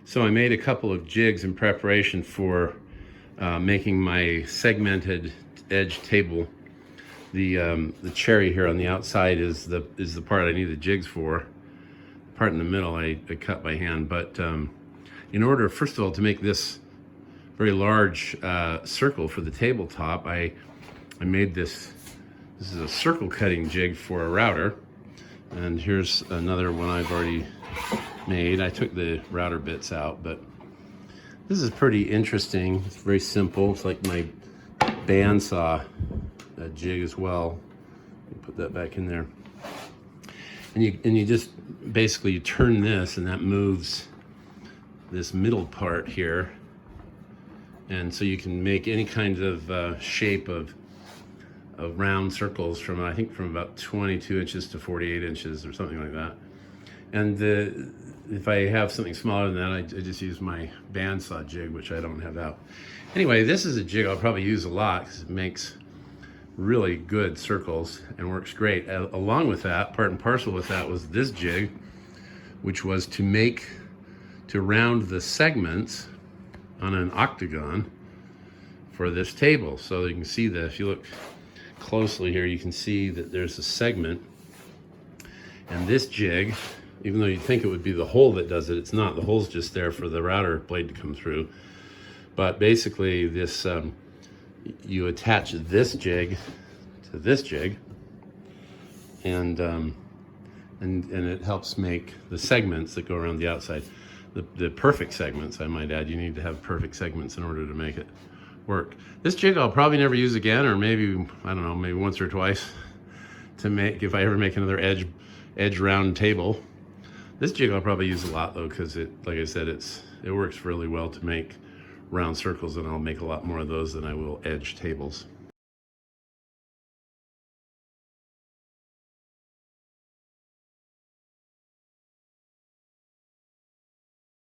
So I made a couple of jigs in preparation for making my segmented edge table. The cherry here on the outside is the part I need the jigs for. The part in the middle I cut by hand. But in order, first of all, to make this very large circle for the tabletop, I made this. This is a circle cutting jig for a router. And here's another one I've already made. I took the router bits out, but this is pretty interesting. It's very simple. It's like my bandsaw jig as well. Put that back in there. And you just basically turn this, and that moves this middle part here. And so you can make any kind of shape of round circles from, I think, from about 22 inches to 48 inches or something like that. And if I have something smaller than that, I just use my bandsaw jig, which I don't have out. Anyway, this is a jig I'll probably use a lot because it makes really good circles and works great. Along with that, part and parcel with that, was this jig, which was to round the segments on an octagon for this table. So you can see that if you look closely here, you can see that there's a segment, and this jig, even though you'd think it would be the hole that does it, it's not. The hole's just there for the router blade to come through. But basically this, you attach this jig to this jig, and it helps make the segments that go around the outside. The perfect segments, I might add. You need to have perfect segments in order to make it work. This jig I'll probably never use again, or maybe, I don't know, maybe once or twice to make, if I ever make another edge round table. This jig I'll probably use a lot though, because it, like I said, it works really well to make round circles, and I'll make a lot more of those than I will edge tables.